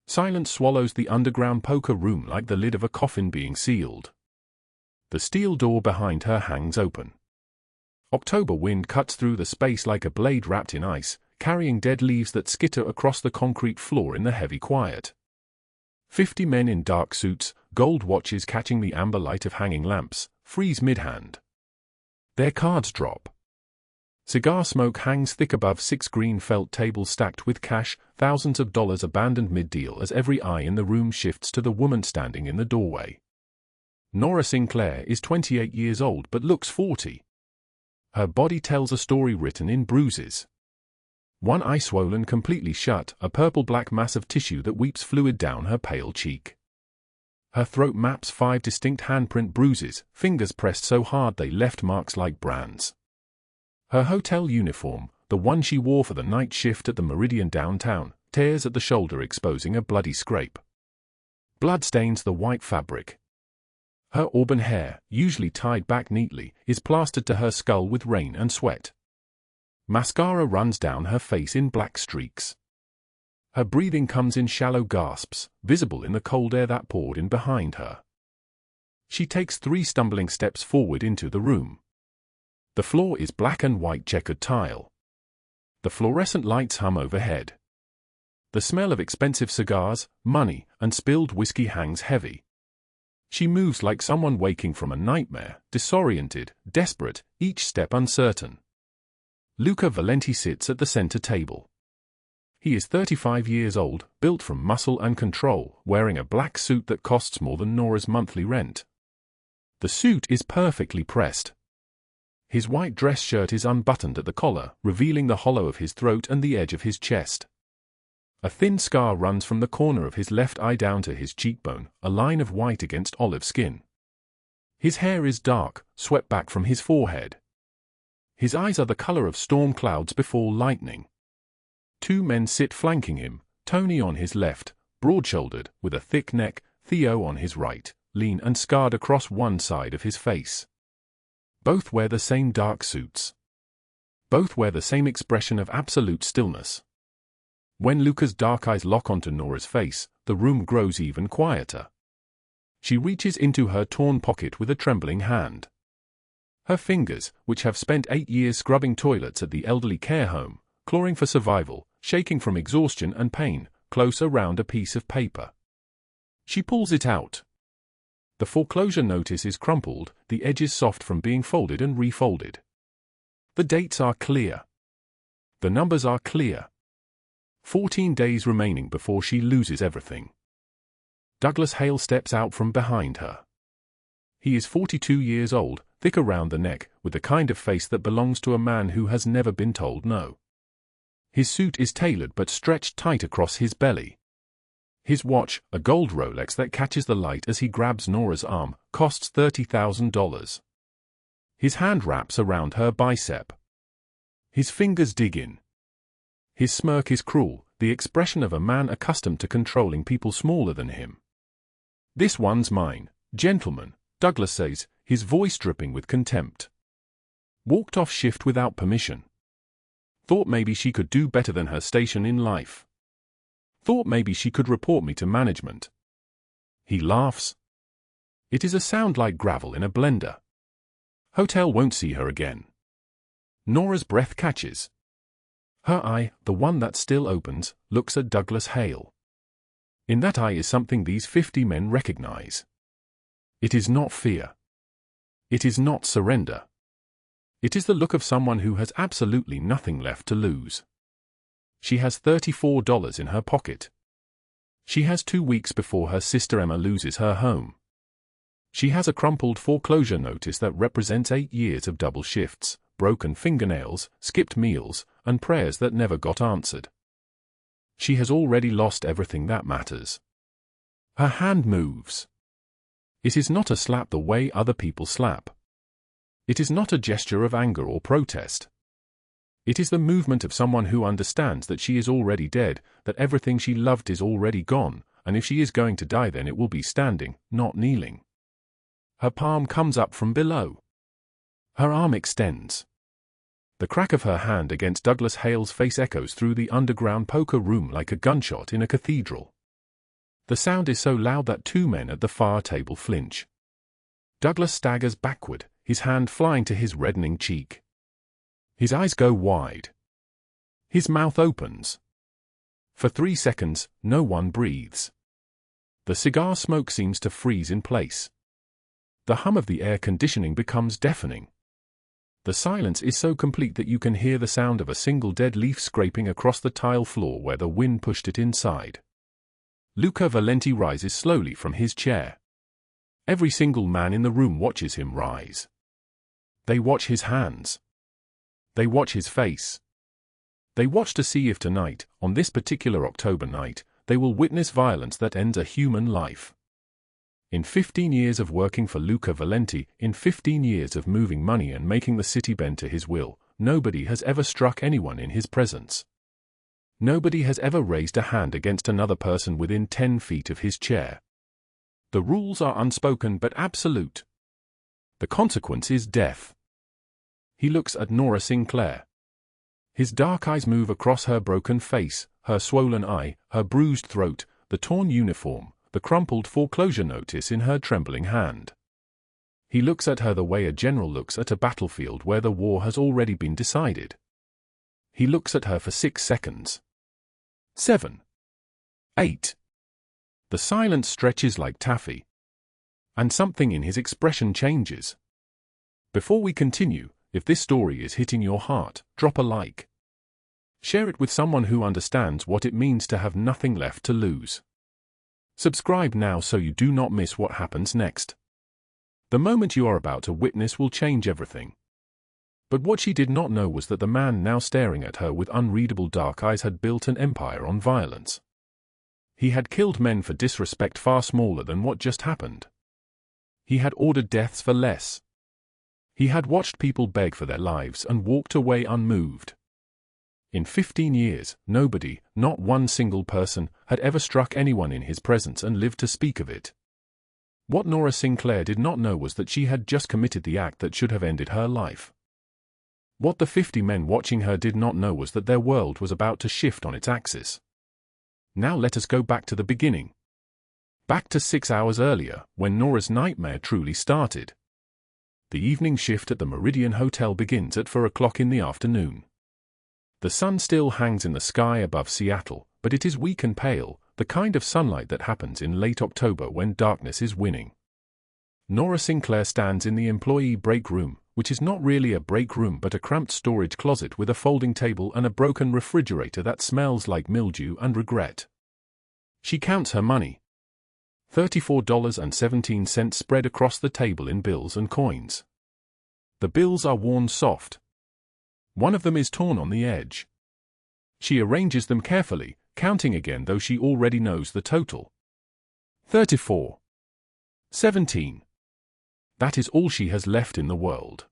Silence swallows the underground poker room like the lid of a coffin being sealed. The steel door behind her hangs open. October wind cuts through the space like a blade wrapped in ice, carrying dead leaves that skitter across the concrete floor in the heavy quiet. 50 men in dark suits, gold watches catching the amber light of hanging lamps, freeze mid-hand. Their cards drop. Cigar smoke hangs thick above 6 green felt tables stacked with cash, thousands of dollars abandoned mid-deal as every eye in the room shifts to the woman standing in the doorway. Nora Sinclair is 28 years old but looks 40. Her body tells a story written in bruises. One eye swollen completely shut, a purple-black mass of tissue that weeps fluid down her pale cheek. Her throat maps 5 distinct handprint bruises, fingers pressed so hard they left marks like brands. Her hotel uniform, the one she wore for the night shift at the Meridian downtown, tears at the shoulder exposing a bloody scrape. Blood stains the white fabric. Her auburn hair, usually tied back neatly, is plastered to her skull with rain and sweat. Mascara runs down her face in black streaks. Her breathing comes in shallow gasps, visible in the cold air that poured in behind her. She takes 3 stumbling steps forward into the room. The floor is black and white checkered tile. The fluorescent lights hum overhead. The smell of expensive cigars, money, and spilled whiskey hangs heavy. She moves like someone waking from a nightmare, disoriented, desperate, each step uncertain. Luca sits at the center table. He is 35 years old, built from muscle and control, wearing a black suit that costs more than Nora's monthly rent. The suit is perfectly pressed. His white dress shirt is unbuttoned at the collar, revealing the hollow of his throat and the edge of his chest. A thin scar runs from the corner of his left eye down to his cheekbone, a line of white against olive skin. His hair is dark, swept back from his forehead. His eyes are the color of storm clouds before lightning. 2 men sit flanking him, Tony on his left, broad-shouldered, with a thick neck, Theo on his right, lean and scarred across one side of his face. Both wear the same dark suits. Both wear the same expression of absolute stillness. When Luca's dark eyes lock onto Nora's face, the room grows even quieter. She reaches into her torn pocket with a trembling hand. Her fingers, which have spent 8 years scrubbing toilets at the elderly care home, clawing for survival, shaking from exhaustion and pain, close around a piece of paper. She pulls it out. The foreclosure notice is crumpled, the edges soft from being folded and refolded. The dates are clear. The numbers are clear. 14 days remaining before she loses everything. Douglas Hale steps out from behind her. He is 42 years old, thick around the neck, with the kind of face that belongs to a man who has never been told no. His suit is tailored but stretched tight across his belly. His watch, a gold Rolex that catches the light as he grabs Nora's arm, costs $30,000. His hand wraps around her bicep. His fingers dig in. His smirk is cruel, the expression of a man accustomed to controlling people smaller than him. "This one's mine, gentlemen," Douglas says, his voice dripping with contempt. Walked off shift without permission. Thought maybe she could do better than her station in life. Thought maybe she could report me to management. He laughs. It is a sound like gravel in a blender. Hotel won't see her again. Nora's breath catches. Her eye, the one that still opens, looks at Douglas Hale. In that eye is something these 50 men recognize. It is not fear. It is not surrender. It is the look of someone who has absolutely nothing left to lose. She has $34 in her pocket. She has 2 weeks before her sister Emma loses her home. She has a crumpled foreclosure notice that represents 8 years of double shifts, broken fingernails, skipped meals, and prayers that never got answered. She has already lost everything that matters. Her hand moves. It is not a slap the way other people slap. It is not a gesture of anger or protest. It is the movement of someone who understands that she is already dead, that everything she loved is already gone, and if she is going to die then it will be standing, not kneeling. Her palm comes up from below. Her arm extends. The crack of her hand against Douglas Hale's face echoes through the underground poker room like a gunshot in a cathedral. The sound is so loud that two men at the far table flinch. Douglas staggers backward, his hand flying to his reddening cheek. His eyes go wide. His mouth opens. For 3 seconds, no one breathes. The cigar smoke seems to freeze in place. The hum of the air conditioning becomes deafening. The silence is so complete that you can hear the sound of a single dead leaf scraping across the tile floor where the wind pushed it inside. Luca Valenti rises slowly from his chair. Every single man in the room watches him rise. They watch his hands. They watch his face. They watch to see if tonight, on this particular October night, they will witness violence that ends a human life. In 15 years of working for Luca Valenti, in 15 years of moving money and making the city bend to his will, nobody has ever struck anyone in his presence. Nobody has ever raised a hand against another person within 10 feet of his chair. The rules are unspoken but absolute. The consequence is death. He looks at Nora Sinclair. His dark eyes move across her broken face, her swollen eye, her bruised throat, the torn uniform, the crumpled foreclosure notice in her trembling hand. He looks at her the way a general looks at a battlefield where the war has already been decided. He looks at her for 6 seconds. 7. 8. The silence stretches like taffy. And something in his expression changes. Before we continue, if this story is hitting your heart, drop a like. Share it with someone who understands what it means to have nothing left to lose. Subscribe now so you do not miss what happens next. The moment you are about to witness will change everything. But what she did not know was that the man now staring at her with unreadable dark eyes had built an empire on violence. He had killed men for disrespect far smaller than what just happened. He had ordered deaths for less. He had watched people beg for their lives and walked away unmoved. In 15 years, nobody, not one single person, had ever struck anyone in his presence and lived to speak of it. What Nora Sinclair did not know was that she had just committed the act that should have ended her life. What the 50 men watching her did not know was that their world was about to shift on its axis. Now let us go back to the beginning. Back to 6 hours earlier, when Nora's nightmare truly started. The evening shift at the Meridian Hotel begins at 4 o'clock in the afternoon. The sun still hangs in the sky above Seattle, but it is weak and pale, the kind of sunlight that happens in late October when darkness is winning. Nora Sinclair stands in the employee break room, which is not really a break room but a cramped storage closet with a folding table and a broken refrigerator that smells like mildew and regret. She counts her money. $34.17 spread across the table in bills and coins. The bills are worn soft. One of them is torn on the edge. She arranges them carefully, counting again though she already knows the total. 34. 17. That is all she has left in the world.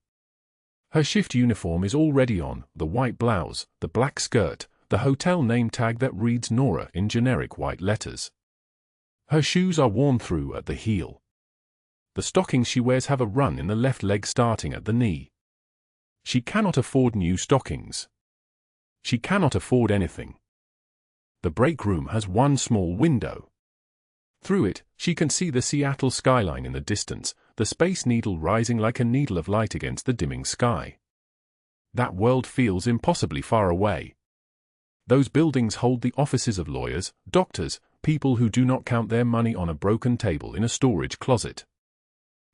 Her shift uniform is already on, the white blouse, the black skirt, the hotel name tag that reads Nora in generic white letters. Her shoes are worn through at the heel. The stockings she wears have a run in the left leg starting at the knee. She cannot afford new stockings. She cannot afford anything. The break room has one small window. Through it, she can see the Seattle skyline in the distance, the Space Needle rising like a needle of light against the dimming sky. That world feels impossibly far away. Those buildings hold the offices of lawyers, doctors, people who do not count their money on a broken table in a storage closet.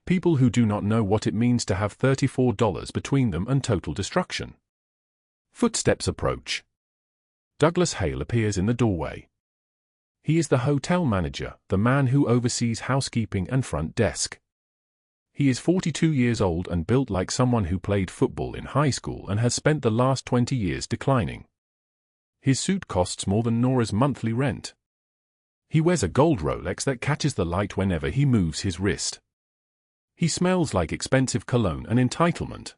People who do not know what it means to have $34 between them and total destruction. Footsteps approach. Douglas Hale appears in the doorway. He is the hotel manager, the man who oversees housekeeping and front desk. He is 42 years old and built like someone who played football in high school and has spent the last 20 years declining. His suit costs more than Nora's monthly rent. He wears a gold Rolex that catches the light whenever he moves his wrist. He smells like expensive cologne and entitlement.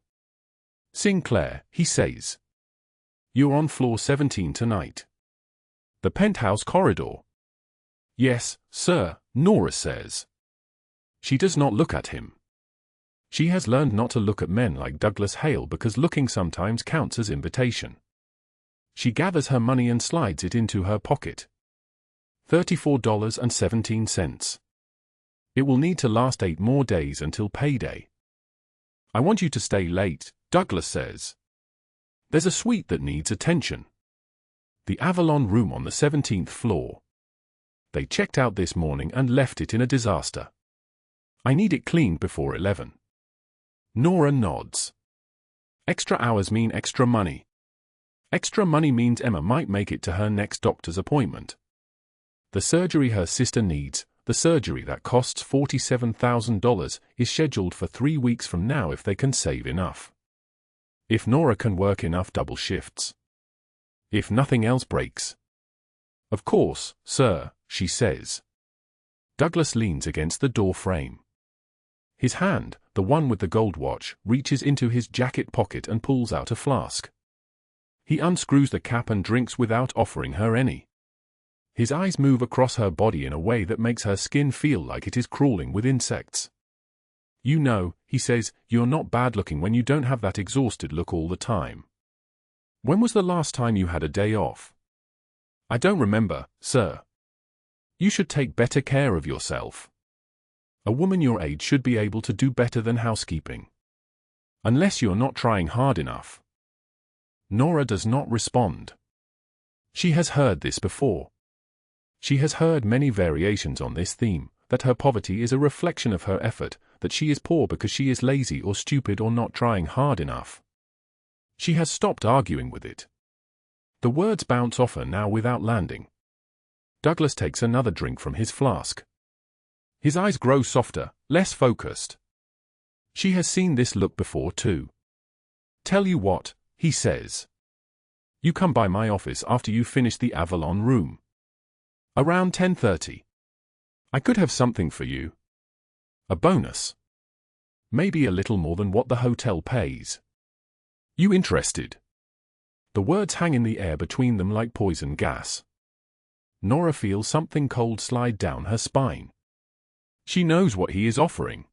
Sinclair, he says. You're on floor 17 tonight. The penthouse corridor. Yes, sir, Nora says. She does not look at him. She has learned not to look at men like Douglas Hale because looking sometimes counts as invitation. She gathers her money and slides it into her pocket. $34.17. It will need to last 8 more days until payday. I want you to stay late, Douglas says. There's a suite that needs attention. The Avalon room on the 17th floor. They checked out this morning and left it in a disaster. I need it cleaned before 11. Nora nods. Extra hours mean extra money. Extra money means Emma might make it to her next doctor's appointment. The surgery her sister needs, the surgery that costs $47,000, is scheduled for 3 weeks from now if they can save enough. If Nora can work enough double shifts. If nothing else breaks. Of course, sir, she says. Douglas leans against the door frame. His hand, the one with the gold watch, reaches into his jacket pocket and pulls out a flask. He unscrews the cap and drinks without offering her any. His eyes move across her body in a way that makes her skin feel like it is crawling with insects. You know, he says, you're not bad looking when you don't have that exhausted look all the time. When was the last time you had a day off? I don't remember, sir. You should take better care of yourself. A woman your age should be able to do better than housekeeping. Unless you're not trying hard enough. Nora does not respond. She has heard this before. She has heard many variations on this theme, that her poverty is a reflection of her effort, that she is poor because she is lazy or stupid or not trying hard enough. She has stopped arguing with it. The words bounce off her now without landing. Douglas takes another drink from his flask. His eyes grow softer, less focused. She has seen this look before too. Tell you what, he says. You come by my office after you finish the Avalon room. Around 10:30. I could have something for you. A bonus. Maybe a little more than what the hotel pays. You interested? The words hang in the air between them like poison gas. Nora feels something cold slide down her spine. She knows what he is offering.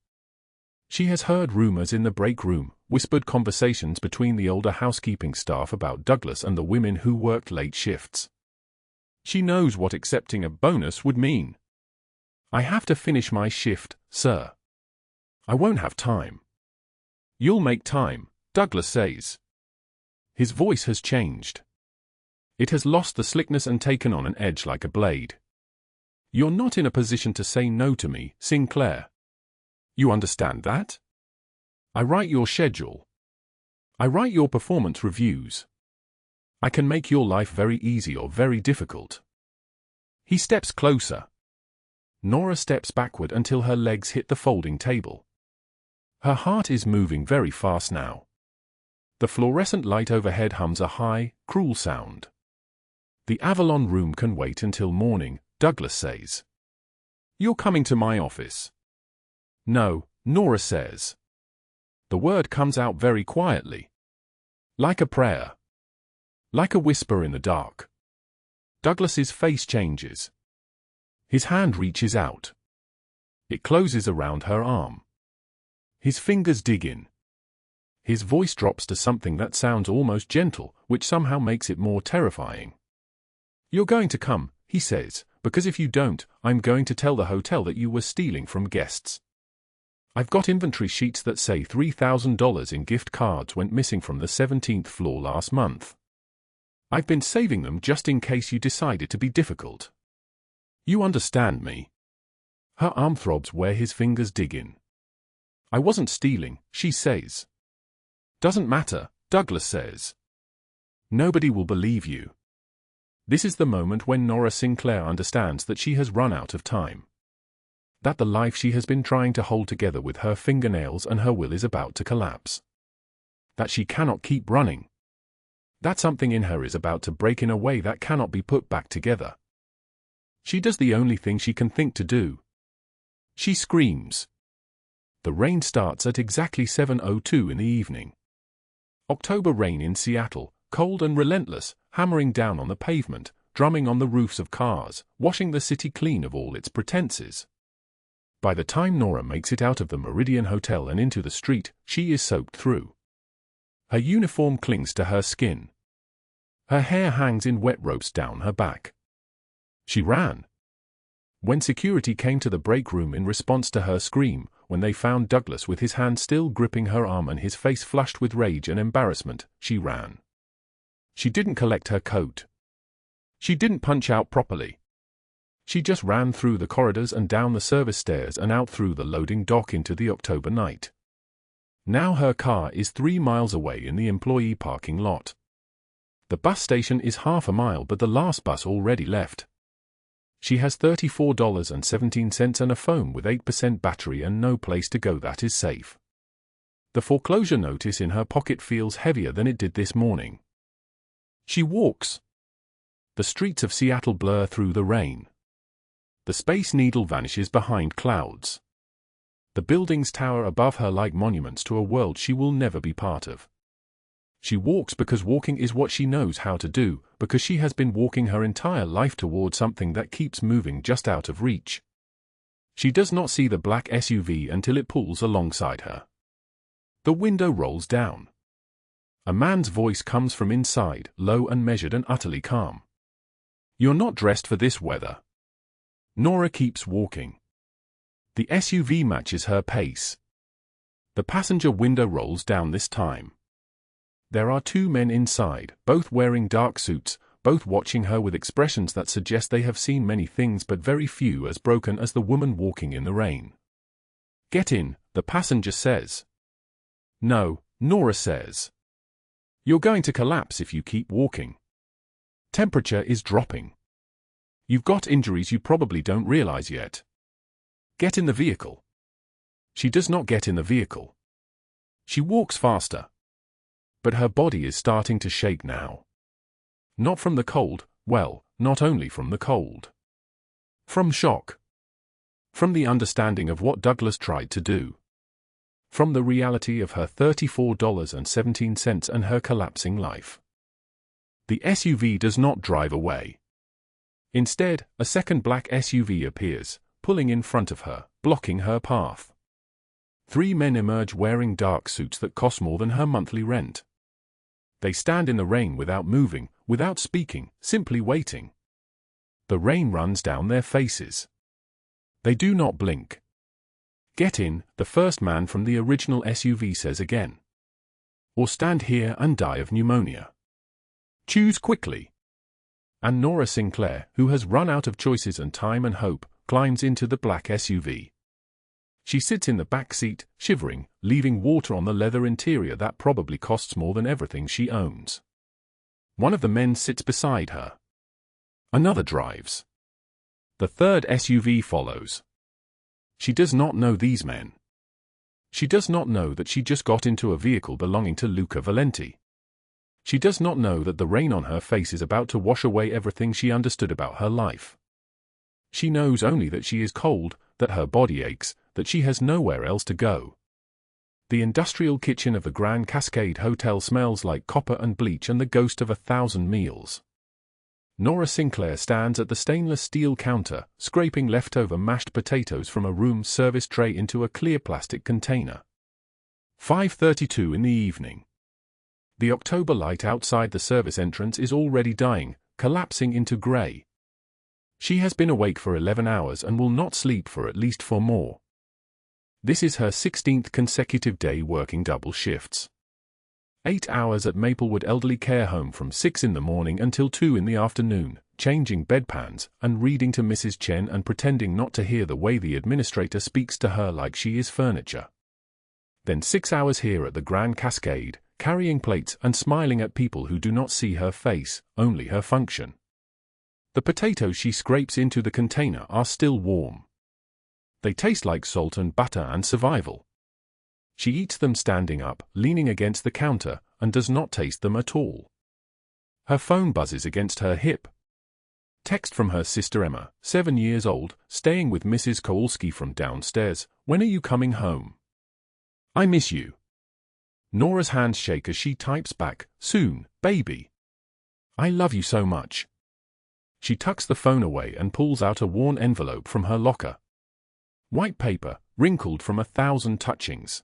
She has heard rumors in the break room, whispered conversations between the older housekeeping staff about Douglas and the women who worked late shifts. She knows what accepting a bonus would mean. I have to finish my shift, sir. I won't have time. You'll make time, Douglas says. His voice has changed. It has lost the slickness and taken on an edge like a blade. You're not in a position to say no to me, Sinclair. You understand that? I write your schedule. I write your performance reviews. I can make your life very easy or very difficult. He steps closer. Nora steps backward until her legs hit the folding table. Her heart is moving very fast now. The fluorescent light overhead hums a high, cruel sound. The Avalon room can wait until morning, Douglas says. You're coming to my office. No, Nora says. The word comes out very quietly. Like a prayer. Like a whisper in the dark. Douglas's face changes. His hand reaches out. It closes around her arm. His fingers dig in. His voice drops to something that sounds almost gentle, which somehow makes it more terrifying. You're going to come, he says, because if you don't, I'm going to tell the hotel that you were stealing from guests. I've got inventory sheets that say $3,000 in gift cards went missing from the 17th floor last month. I've been saving them just in case you decided to be difficult. You understand me? Her arm throbs where his fingers dig in. I wasn't stealing, she says. Doesn't matter, Douglas says. Nobody will believe you. This is the moment when Nora Sinclair understands that she has run out of time. That the life she has been trying to hold together with her fingernails and her will is about to collapse. That she cannot keep running. That something in her is about to break in a way that cannot be put back together. She does the only thing she can think to do. She screams. The rain starts at exactly 7:02 in the evening. October rain in Seattle, cold and relentless, hammering down on the pavement, drumming on the roofs of cars, washing the city clean of all its pretenses. By the time Nora makes it out of the Meridian Hotel and into the street, she is soaked through. Her uniform clings to her skin. Her hair hangs in wet ropes down her back. She ran. When security came to the break room in response to her scream, when they found Douglas with his hand still gripping her arm and his face flushed with rage and embarrassment, she ran. She didn't collect her coat. She didn't punch out properly. She just ran through the corridors and down the service stairs and out through the loading dock into the October night. Now her car is 3 miles away in the employee parking lot. The bus station is half a mile, but the last bus already left. She has $34.17 and a phone with 8% battery and no place to go that is safe. The foreclosure notice in her pocket feels heavier than it did this morning. She walks. The streets of Seattle blur through the rain. The Space Needle vanishes behind clouds. The buildings tower above her like monuments to a world she will never be part of. She walks because walking is what she knows how to do, because she has been walking her entire life toward something that keeps moving just out of reach. She does not see the black SUV until it pulls alongside her. The window rolls down. A man's voice comes from inside, low and measured and utterly calm. "You're not dressed for this weather." Nora keeps walking. The SUV matches her pace. The passenger window rolls down this time. There are 2 men inside, both wearing dark suits, both watching her with expressions that suggest they have seen many things but very few as broken as the woman walking in the rain. "Get in," the passenger says. "No," Nora says. "You're going to collapse if you keep walking. Temperature is dropping. You've got injuries you probably don't realize yet. Get in the vehicle." She does not get in the vehicle. She walks faster. But her body is starting to shake now. Not from the cold, well, not only from the cold. From shock. From the understanding of what Douglas tried to do. From the reality of her $34.17 and her collapsing life. The SUV does not drive away. Instead, a second black SUV appears, pulling in front of her, blocking her path. 3 men emerge wearing dark suits that cost more than her monthly rent. They stand in the rain without moving, without speaking, simply waiting. The rain runs down their faces. They do not blink. "Get in," the first man from the original SUV says again. "Or stand here and die of pneumonia. Choose quickly." And Nora Sinclair, who has run out of choices and time and hope, climbs into the black SUV. She sits in the back seat, shivering, leaving water on the leather interior that probably costs more than everything she owns. One of the men sits beside her. Another drives. The third SUV follows. She does not know these men. She does not know that she just got into a vehicle belonging to Luca Valenti. She does not know that the rain on her face is about to wash away everything she understood about her life. She knows only that she is cold, that her body aches, that she has nowhere else to go. The industrial kitchen of the Grand Cascade Hotel smells like copper and bleach and the ghost of 1,000 meals. Nora Sinclair stands at the stainless steel counter, scraping leftover mashed potatoes from a room service tray into a clear plastic container. 5:32 in the evening. The October light outside the service entrance is already dying, collapsing into grey. She has been awake for 11 hours and will not sleep for at least 4 more. This is her 16th consecutive day working double shifts. 8 hours at Maplewood Elderly Care Home from 6 in the morning until 2 in the afternoon, changing bedpans and reading to Mrs. Chen and pretending not to hear the way the administrator speaks to her like she is furniture. Then 6 hours here at the Grand Cascade, carrying plates and smiling at people who do not see her face, only her function. The potatoes she scrapes into the container are still warm. They taste like salt and butter and survival. She eats them standing up, leaning against the counter, and does not taste them at all. Her phone buzzes against her hip. Text from her sister Emma, 7 years old, staying with Mrs. Kowalski from downstairs. "When are you coming home? I miss you." Nora's hands shake as she types back, "Soon, baby. I love you so much." She tucks the phone away and pulls out a worn envelope from her locker. White paper, wrinkled from 1,000 touchings.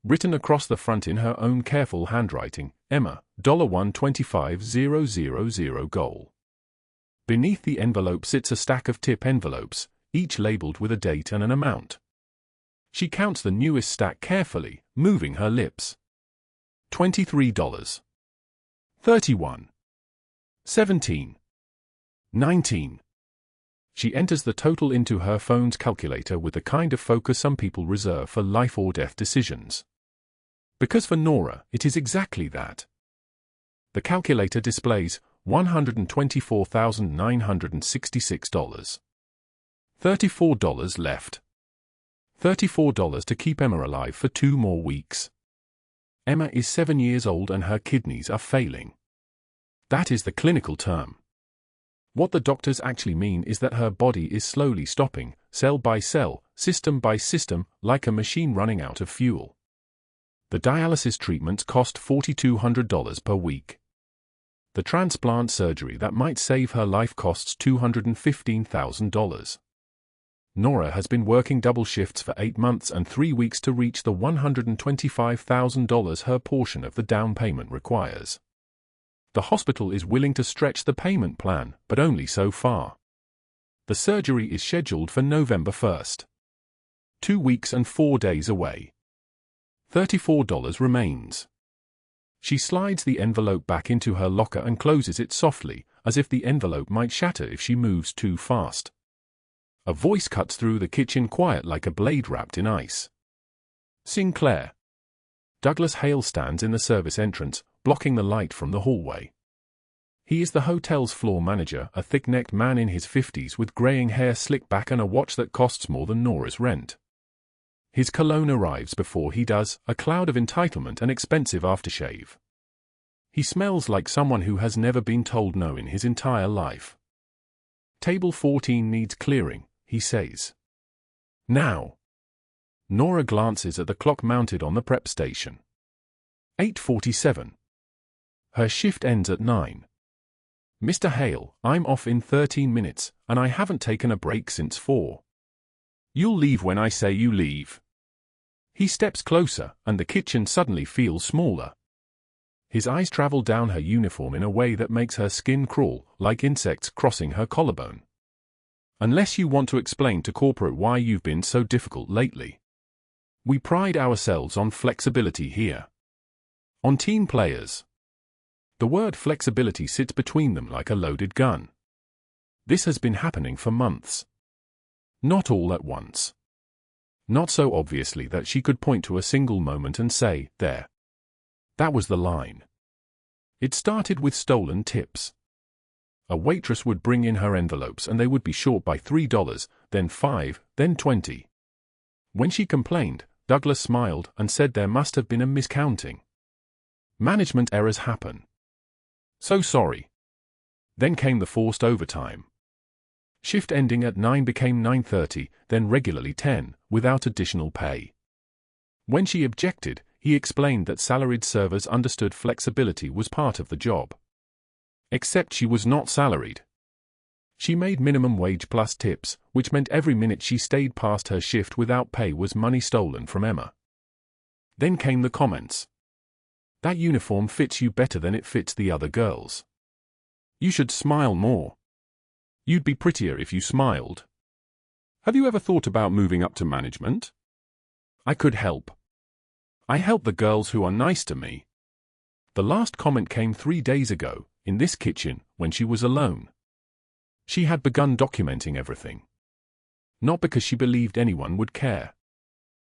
Written across the front in her own careful handwriting, Emma, $125,000 goal. Beneath the envelope sits a stack of tip envelopes, each labeled with a date and an amount. She counts the newest stack carefully, moving her lips. $23. 31. 17. 19. She enters the total into her phone's calculator with the kind of focus some people reserve for life or death decisions. Because for Nora, it is exactly that. The calculator displays $124,966. $34 left. $34 to keep Emma alive for 2 more weeks. Emma is 7 years old and her kidneys are failing. That is the clinical term. What the doctors actually mean is that her body is slowly stopping, cell by cell, system by system, like a machine running out of fuel. The dialysis treatments cost $4,200 per week. The transplant surgery that might save her life costs $215,000. Nora has been working double shifts for 8 months and 3 weeks to reach the $125,000 her portion of the down payment requires. The hospital is willing to stretch the payment plan, but only so far. The surgery is scheduled for November 1st. 2 weeks and 4 days away. $34 remains. She slides the envelope back into her locker and closes it softly, as if the envelope might shatter if she moves too fast. A voice cuts through the kitchen quiet like a blade wrapped in ice. Sinclair. Douglas Hale stands in the service entrance, blocking the light from the hallway. He is the hotel's floor manager, a thick-necked man in his 50s with graying hair slicked back and a watch that costs more than Nora's rent. His cologne arrives before he does, a cloud of entitlement and expensive aftershave. He smells like someone who has never been told no in his entire life. Table 14 needs clearing, he says. Now. Nora glances at the clock mounted on the prep station. 8:47. Her shift ends at 9. Mr. Hale, I'm off in 13 minutes, and I haven't taken a break since 4. You'll leave when I say you leave. He steps closer, and the kitchen suddenly feels smaller. His eyes travel down her uniform in a way that makes her skin crawl, like insects crossing her collarbone. Unless you want to explain to corporate why you've been so difficult lately. We pride ourselves on flexibility here. On team players. The word flexibility sits between them like a loaded gun. This has been happening for months. Not all at once. Not so obviously that she could point to a single moment and say, there. That was the line. It started with stolen tips. A waitress would bring in her envelopes and they would be short by $3, then $5, then $20. When she complained, Douglas smiled and said there must have been a miscounting. Management errors happen. So sorry. Then came the forced overtime. Shift ending at 9 became 9:30, then regularly 10, without additional pay. When she objected, he explained that salaried servers understood flexibility was part of the job. Except she was not salaried. She made minimum wage plus tips, which meant every minute she stayed past her shift without pay was money stolen from Emma. Then came the comments. That uniform fits you better than it fits the other girls. You should smile more. You'd be prettier if you smiled. Have you ever thought about moving up to management? I could help. I help the girls who are nice to me. The last comment came 3 days ago, in this kitchen, when she was alone. She had begun documenting everything. Not because she believed anyone would care,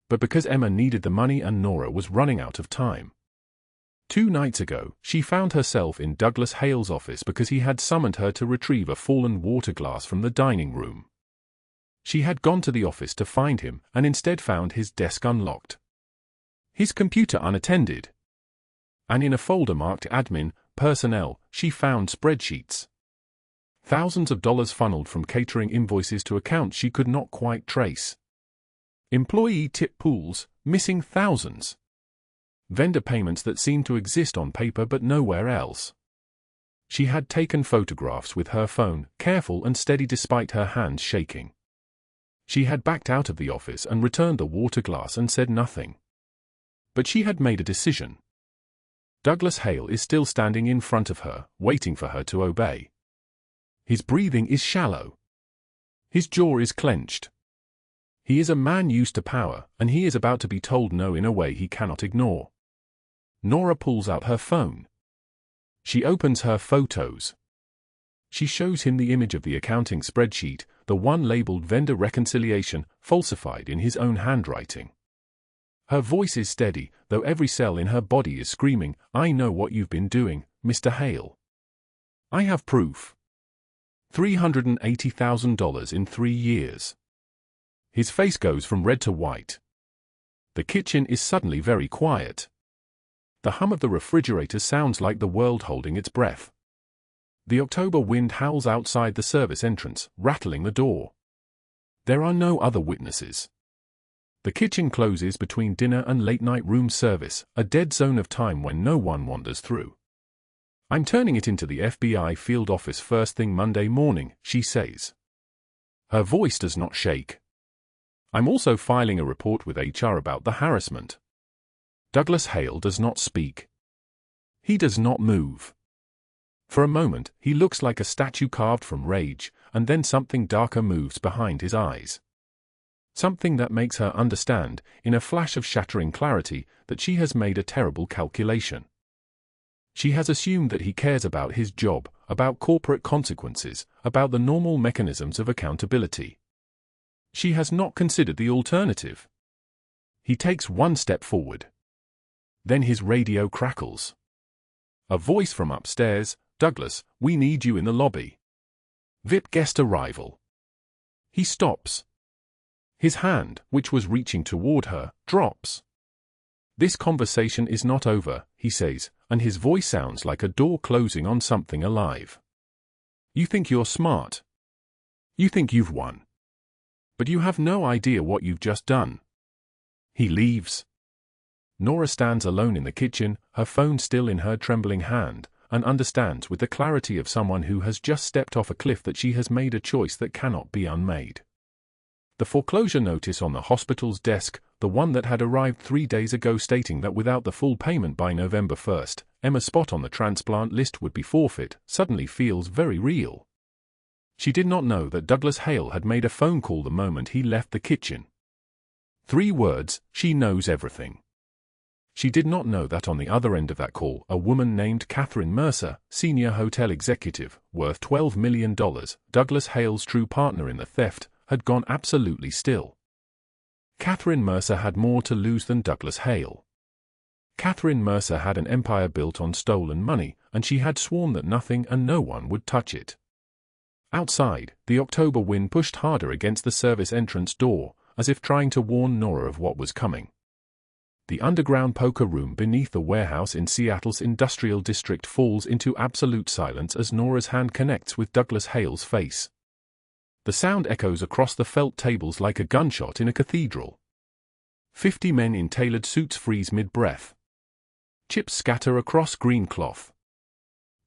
but because Emma needed the money and Nora was running out of time. 2 nights ago, she found herself in Douglas Hale's office because he had summoned her to retrieve a fallen water glass from the dining room. She had gone to the office to find him and instead found his desk unlocked. His computer unattended. And in a folder marked Admin, Personnel, she found spreadsheets. Thousands of dollars funneled from catering invoices to accounts she could not quite trace. Employee tip pools, missing thousands. Vendor payments that seemed to exist on paper but nowhere else. She had taken photographs with her phone, careful and steady despite her hands shaking. She had backed out of the office and returned the water glass and said nothing. But she had made a decision. Douglas Hale is still standing in front of her, waiting for her to obey. His breathing is shallow. His jaw is clenched. He is a man used to power, and he is about to be told no in a way he cannot ignore. Nora pulls out her phone. She opens her photos. She shows him the image of the accounting spreadsheet, the one labeled vendor reconciliation, falsified in his own handwriting. Her voice is steady, though every cell in her body is screaming, "I know what you've been doing, Mr. Hale. I have proof. $380,000 in 3 years." His face goes from red to white. The kitchen is suddenly very quiet. The hum of the refrigerator sounds like the world holding its breath. The October wind howls outside the service entrance, rattling the door. There are no other witnesses. The kitchen closes between dinner and late-night room service, a dead zone of time when no one wanders through. "I'm turning it into the FBI field office first thing Monday morning," she says. Her voice does not shake. "I'm also filing a report with HR about the harassment." Douglas Hale does not speak. He does not move. For a moment, he looks like a statue carved from rage, and then something darker moves behind his eyes. Something that makes her understand, in a flash of shattering clarity, that she has made a terrible calculation. She has assumed that he cares about his job, about corporate consequences, about the normal mechanisms of accountability. She has not considered the alternative. He takes one step forward. Then his radio crackles. A voice from upstairs, "Douglas, we need you in the lobby. VIP guest arrival." He stops. His hand, which was reaching toward her, drops. "This conversation is not over," he says, and his voice sounds like a door closing on something alive. "You think you're smart. You think you've won. But you have no idea what you've just done." He leaves. Nora stands alone in the kitchen, her phone still in her trembling hand, and understands with the clarity of someone who has just stepped off a cliff that she has made a choice that cannot be unmade. The foreclosure notice on the hospital's desk, the one that had arrived 3 days ago stating that without the full payment by November 1st, Emma's spot on the transplant list would be forfeit, suddenly feels very real. She did not know that Douglas Hale had made a phone call the moment he left the kitchen. 3 words, "She knows everything." She did not know that on the other end of that call, a woman named Catherine Mercer, senior hotel executive, worth $12 million, Douglas Hale's true partner in the theft, had gone absolutely still. Catherine Mercer had more to lose than Douglas Hale. Catherine Mercer had an empire built on stolen money, and she had sworn that nothing and no one would touch it. Outside, the October wind pushed harder against the service entrance door, as if trying to warn Nora of what was coming. The underground poker room beneath the warehouse in Seattle's industrial district falls into absolute silence as Nora's hand connects with Douglas Hale's face. The sound echoes across the felt tables like a gunshot in a cathedral. 50 men in tailored suits freeze mid-breath. Chips scatter across green cloth.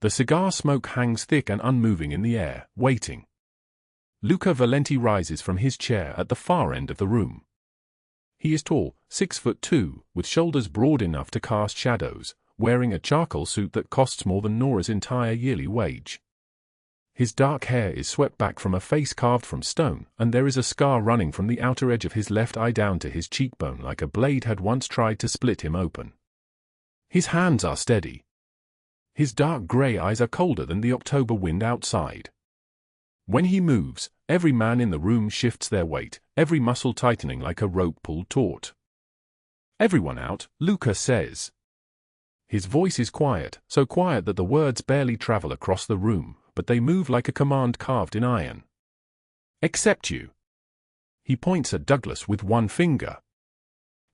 The cigar smoke hangs thick and unmoving in the air, waiting. Luca Valenti rises from his chair at the far end of the room. He is tall, 6'2", with shoulders broad enough to cast shadows, wearing a charcoal suit that costs more than Nora's entire yearly wage. His dark hair is swept back from a face carved from stone, and there is a scar running from the outer edge of his left eye down to his cheekbone like a blade had once tried to split him open. His hands are steady. His dark grey eyes are colder than the October wind outside. When he moves, every man in the room shifts their weight, every muscle tightening like a rope pulled taut. "Everyone out," Luca says. His voice is quiet, so quiet that the words barely travel across the room, but they move like a command carved in iron. "Except you." He points at Douglas with one finger.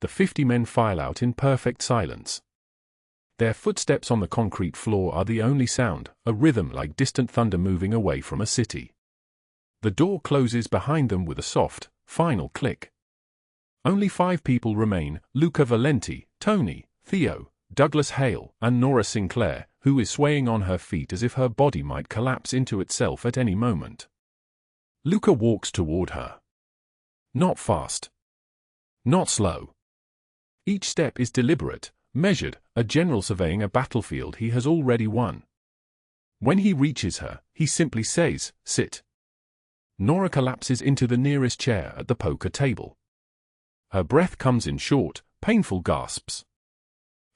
The 50 men file out in perfect silence. Their footsteps on the concrete floor are the only sound, a rhythm like distant thunder moving away from a city. The door closes behind them with a soft, final click. Only 5 people remain: Luca Valenti, Tony, Theo, Douglas Hale, and Nora Sinclair, who is swaying on her feet as if her body might collapse into itself at any moment. Luca walks toward her. Not fast. Not slow. Each step is deliberate, measured, a general surveying a battlefield he has already won. When he reaches her, he simply says, "Sit." Nora collapses into the nearest chair at the poker table. Her breath comes in short, painful gasps.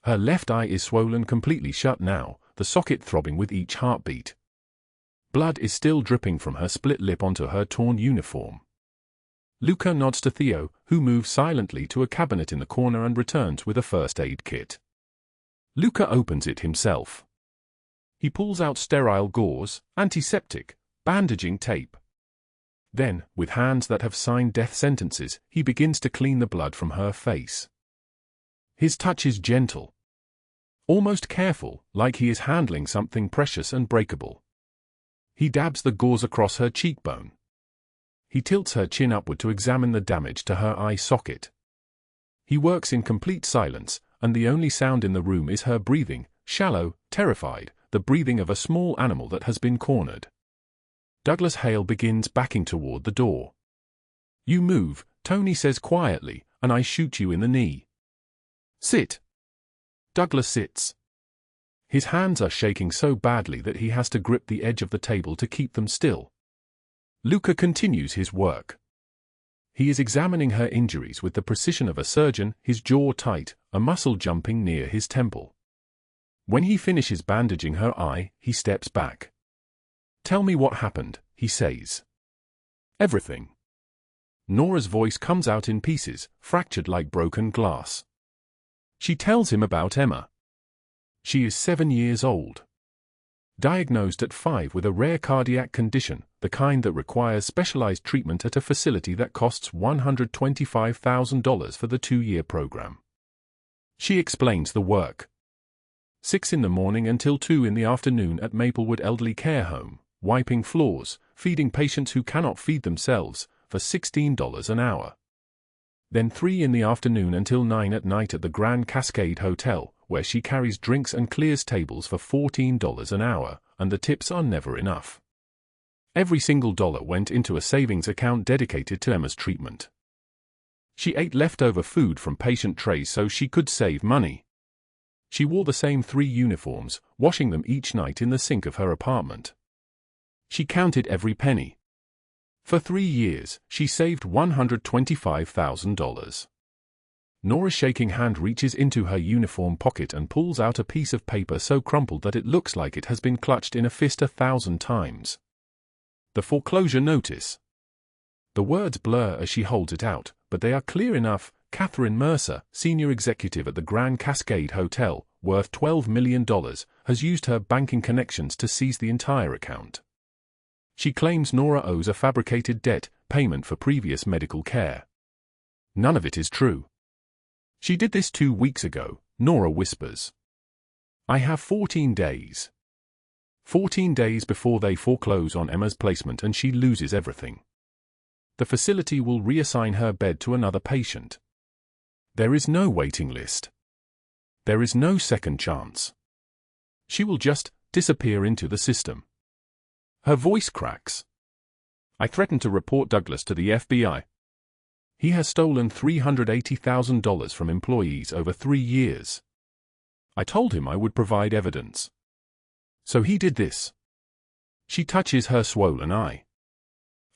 Her left eye is swollen completely shut now, the socket throbbing with each heartbeat. Blood is still dripping from her split lip onto her torn uniform. Luca nods to Theo, who moves silently to a cabinet in the corner and returns with a first aid kit. Luca opens it himself. He pulls out sterile gauze, antiseptic, bandaging tape. Then, with hands that have signed death sentences, he begins to clean the blood from her face. His touch is gentle, almost careful, like he is handling something precious and breakable. He dabs the gauze across her cheekbone. He tilts her chin upward to examine the damage to her eye socket. He works in complete silence, and the only sound in the room is her breathing, shallow, terrified, the breathing of a small animal that has been cornered. Douglas Hale begins backing toward the door. "You move," Tony says quietly, "and I shoot you in the knee." "Sit." Douglas sits. His hands are shaking so badly that he has to grip the edge of the table to keep them still. Luca continues his work. He is examining her injuries with the precision of a surgeon, his jaw tight, a muscle jumping near his temple. When he finishes bandaging her eye, he steps back. "Tell me what happened," he says. "Everything." Nora's voice comes out in pieces, fractured like broken glass. She tells him about Emma. She is 7 years old. Diagnosed at 5 with a rare cardiac condition, the kind that requires specialized treatment at a facility that costs $125,000 for the 2-year program. She explains the work. 6 in the morning until 2 in the afternoon at Maplewood Elderly Care Home, wiping floors, feeding patients who cannot feed themselves, for $16 an hour. Then 3 in the afternoon until 9 at night at the Grand Cascade Hotel, where she carries drinks and clears tables for $14 an hour, and the tips are never enough. Every single dollar went into a savings account dedicated to Emma's treatment. She ate leftover food from patient trays so she could save money. She wore the same 3 uniforms, washing them each night in the sink of her apartment. She counted every penny. For 3 years, she saved $125,000. Nora's shaking hand reaches into her uniform pocket and pulls out a piece of paper so crumpled that it looks like it has been clutched in a fist 1,000 times. The foreclosure notice. The words blur as she holds it out, but they are clear enough. Catherine Mercer, senior executive at the Grand Cascade Hotel, worth $12 million, has used her banking connections to seize the entire account. She claims Nora owes a fabricated debt, payment for previous medical care. None of it is true. "She did this 2 weeks ago," Nora whispers. "I have 14 days. 14 days before they foreclose on Emma's placement and she loses everything. The facility will reassign her bed to another patient. There is no waiting list. There is no second chance. She will just disappear into the system." Her voice cracks. "I threatened to report Douglas to the FBI. He has stolen $380,000 from employees over 3 years. I told him I would provide evidence. So he did this." She touches her swollen eye.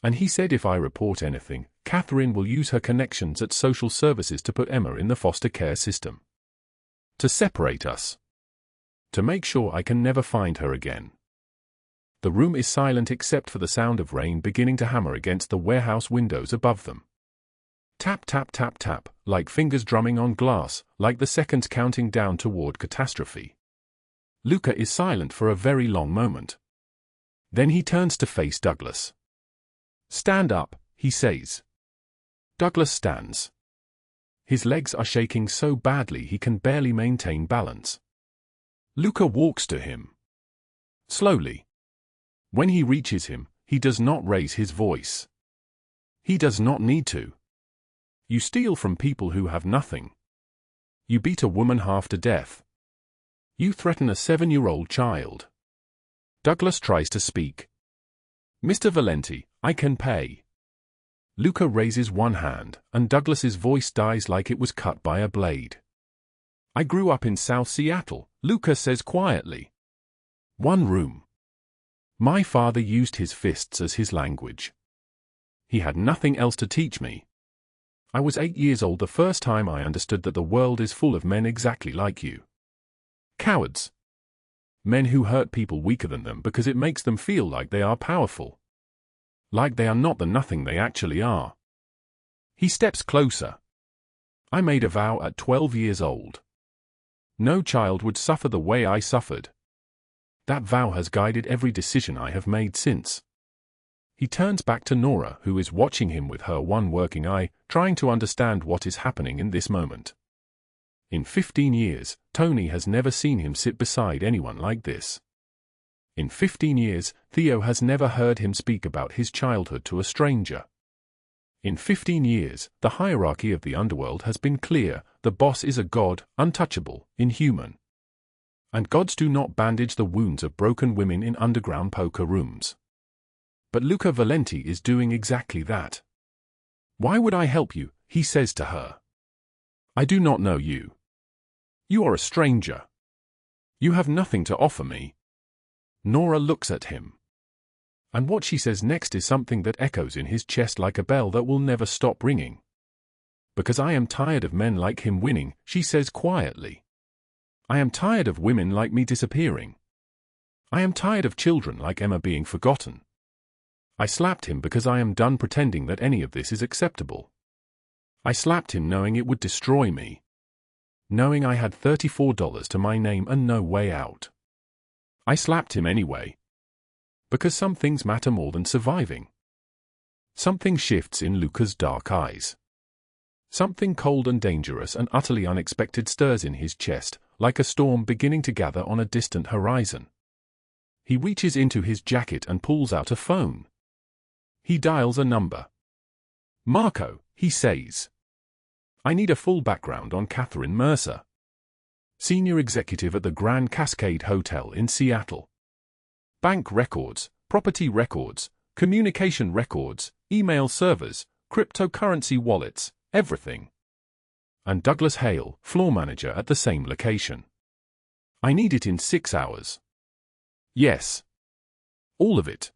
"And he said if I report anything, Catherine will use her connections at social services to put Emma in the foster care system. To separate us. To make sure I can never find her again." The room is silent except for the sound of rain beginning to hammer against the warehouse windows above them. Tap, tap, tap, tap, like fingers drumming on glass, like the seconds counting down toward catastrophe. Luca is silent for a very long moment. Then he turns to face Douglas. "Stand up," he says. Douglas stands. His legs are shaking so badly he can barely maintain balance. Luca walks to him. Slowly. When he reaches him, he does not raise his voice. He does not need to. "You steal from people who have nothing. You beat a woman half to death. You threaten a 7-year-old child." Douglas tries to speak. "Mr. Valenti, I can pay." Luca raises one hand, and Douglas's voice dies like it was cut by a blade. "I grew up in South Seattle," Luca says quietly. 1 room. My father used his fists as his language. He had nothing else to teach me. I was 8 years old the first time I understood that the world is full of men exactly like you. Cowards. Men who hurt people weaker than them because it makes them feel like they are powerful. Like they are not the nothing they actually are. He steps closer. I made a vow at 12 years old. No child would suffer the way I suffered. That vow has guided every decision I have made since. He turns back to Nora, who is watching him with her one working eye, trying to understand what is happening in this moment. In 15 years, Tony has never seen him sit beside anyone like this. In 15 years, Theo has never heard him speak about his childhood to a stranger. In 15 years, the hierarchy of the underworld has been clear. The boss is a god, untouchable, inhuman. And gods do not bandage the wounds of broken women in underground poker rooms. But Luca Valenti is doing exactly that. Why would I help you? He says to her. I do not know you. You are a stranger. You have nothing to offer me. Nora looks at him. And what she says next is something that echoes in his chest like a bell that will never stop ringing. Because I am tired of men like him winning, she says quietly. I am tired of women like me disappearing. I am tired of children like Emma being forgotten. I slapped him because I am done pretending that any of this is acceptable. I slapped him knowing it would destroy me. Knowing I had $34 to my name and no way out. I slapped him anyway. Because some things matter more than surviving. Something shifts in Luca's dark eyes. Something cold and dangerous and utterly unexpected stirs in his chest, like a storm beginning to gather on a distant horizon. He reaches into his jacket and pulls out a phone. He dials a number. Marco, he says. I need a full background on Catherine Mercer. Senior executive at the Grand Cascade Hotel in Seattle. Bank records, property records, communication records, email servers, cryptocurrency wallets, everything. And Douglas Hale, floor manager at the same location. I need it in 6 hours. Yes. All of it.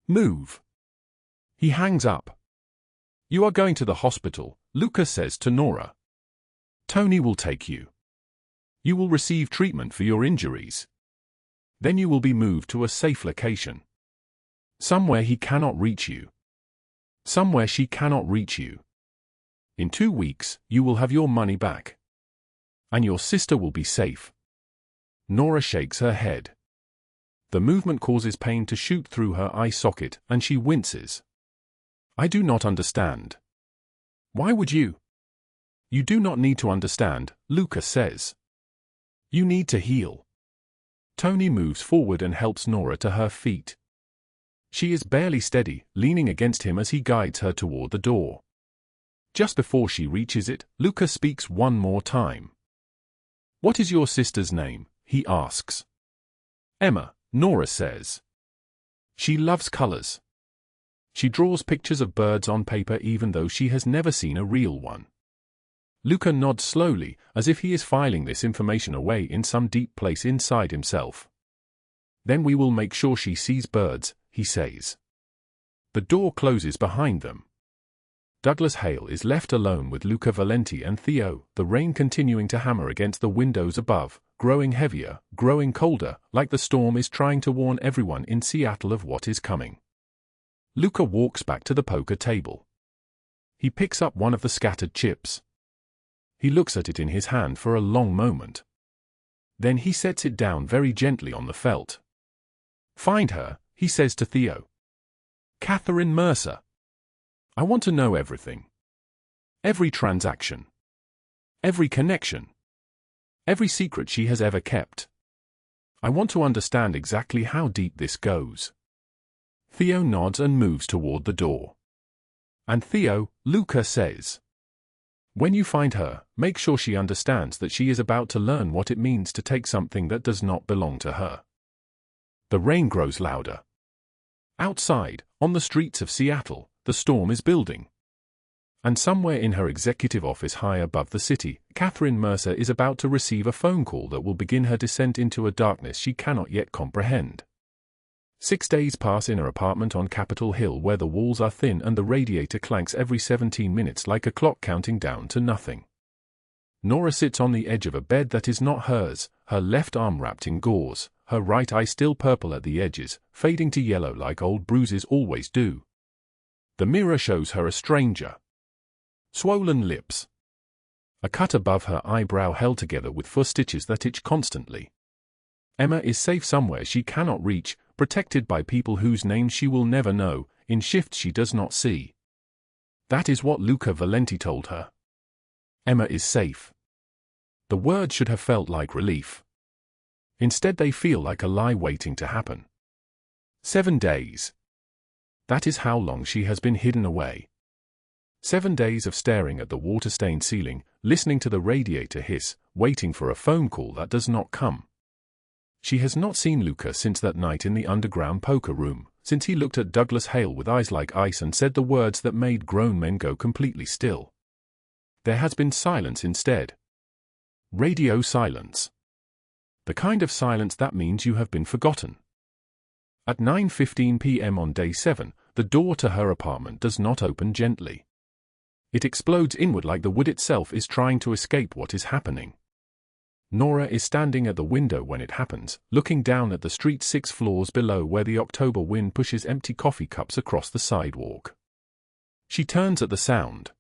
Move. He hangs up. You are going to the hospital, Luca says to Nora. Tony will take you. You will receive treatment for your injuries. Then you will be moved to a safe location. Somewhere he cannot reach you. Somewhere she cannot reach you. In 2 weeks, you will have your money back. And your sister will be safe. Nora shakes her head. The movement causes pain to shoot through her eye socket, and she winces. I do not understand. Why would you? You do not need to understand, Luca says. You need to heal. Tony moves forward and helps Nora to her feet. She is barely steady, leaning against him as he guides her toward the door. Just before she reaches it, Luca speaks one more time. What is your sister's name? He asks. Emma, Nora says. She loves colors. She draws pictures of birds on paper even though she has never seen a real one. Luca nods slowly, as if he is filing this information away in some deep place inside himself. Then we will make sure she sees birds, he says. The door closes behind them. Douglas Hale is left alone with Luca Valenti and Theo, the rain continuing to hammer against the windows above, growing heavier, growing colder, like the storm is trying to warn everyone in Seattle of what is coming. Luca walks back to the poker table. He picks up one of the scattered chips. He looks at it in his hand for a long moment. Then he sets it down very gently on the felt. Find her, he says to Theo. Catherine Mercer. I want to know everything. Every transaction. Every connection. Every secret she has ever kept. I want to understand exactly how deep this goes. Theo nods and moves toward the door. And Theo, Luca says. When you find her, make sure she understands that she is about to learn what it means to take something that does not belong to her. The rain grows louder. Outside, on the streets of Seattle, the storm is building. And somewhere in her executive office high above the city, Catherine Mercer is about to receive a phone call that will begin her descent into a darkness she cannot yet comprehend. 6 days pass in her apartment on Capitol Hill where the walls are thin and the radiator clanks every 17 minutes like a clock counting down to nothing. Nora sits on the edge of a bed that is not hers, her left arm wrapped in gauze, her right eye still purple at the edges, fading to yellow like old bruises always do. The mirror shows her a stranger. Swollen lips. A cut above her eyebrow held together with 4 stitches that itch constantly. Emma is safe somewhere she cannot reach, protected by people whose names she will never know, in shifts she does not see. That is what Luca Valenti told her. Emma is safe. The words should have felt like relief. Instead they feel like a lie waiting to happen. 7 days. That is how long she has been hidden away. 7 days of staring at the water-stained ceiling, listening to the radiator hiss, waiting for a phone call that does not come. She has not seen Luca since that night in the underground poker room, since he looked at Douglas Hale with eyes like ice and said the words that made grown men go completely still. There has been silence instead. Radio silence. The kind of silence that means you have been forgotten. At 9:15 p.m. on day 7, the door to her apartment does not open gently. It explodes inward like the wood itself is trying to escape what is happening. Nora is standing at the window when it happens, looking down at the street 6 floors below where the October wind pushes empty coffee cups across the sidewalk. She turns at the sound.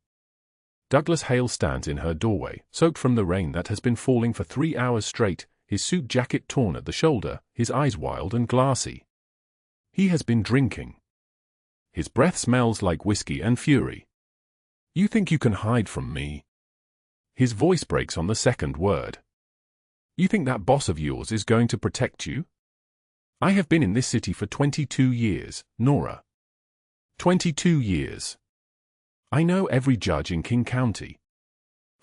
Douglas Hale stands in her doorway, soaked from the rain that has been falling for 3 hours straight, his suit jacket torn at the shoulder, his eyes wild and glassy. He has been drinking. His breath smells like whiskey and fury. "You think you can hide from me?" His voice breaks on the second word. "You think that boss of yours is going to protect you? I have been in this city for 22 years, Nora. 22 years. I know every judge in King County.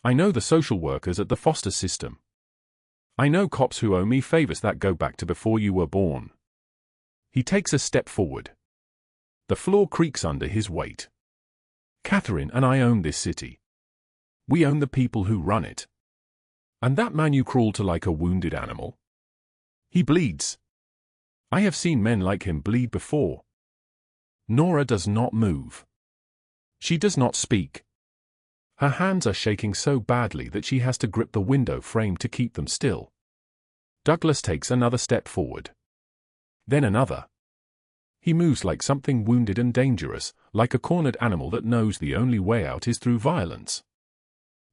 I know the social workers at the foster system. I know cops who owe me favors that go back to before you were born." He takes a step forward. The floor creaks under his weight. "Catherine and I own this city. We own the people who run it. And that man you crawl to like a wounded animal? He bleeds. I have seen men like him bleed before." Nora does not move. She does not speak. Her hands are shaking so badly that she has to grip the window frame to keep them still. Douglas takes another step forward. Then another. He moves like something wounded and dangerous, like a cornered animal that knows the only way out is through violence.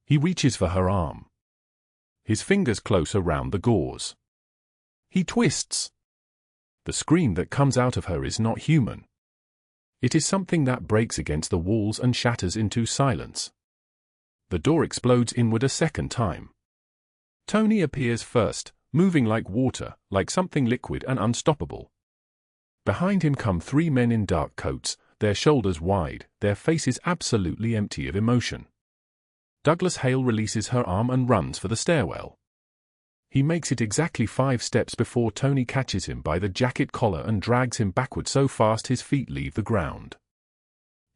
He reaches for her arm. His fingers close around the gauze. He twists. The scream that comes out of her is not human. It is something that breaks against the walls and shatters into silence. The door explodes inward a second time. Tony appears first, moving like water, like something liquid and unstoppable. Behind him come 3 men in dark coats, their shoulders wide, their faces absolutely empty of emotion. Douglas Hale releases her arm and runs for the stairwell. He makes it exactly 5 steps before Tony catches him by the jacket collar and drags him backward so fast his feet leave the ground.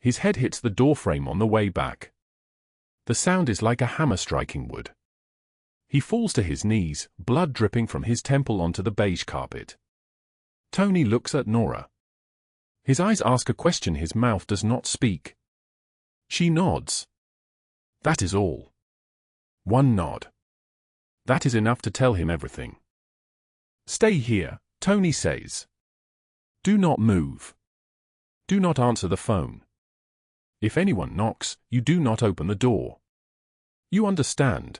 His head hits the doorframe on the way back. The sound is like a hammer striking wood. He falls to his knees, blood dripping from his temple onto the beige carpet. Tony looks at Nora. His eyes ask a question his mouth does not speak. She nods. That is all. One nod. That is enough to tell him everything. "Stay here," Tony says. "Do not move. Do not answer the phone. If anyone knocks, you do not open the door. You understand?"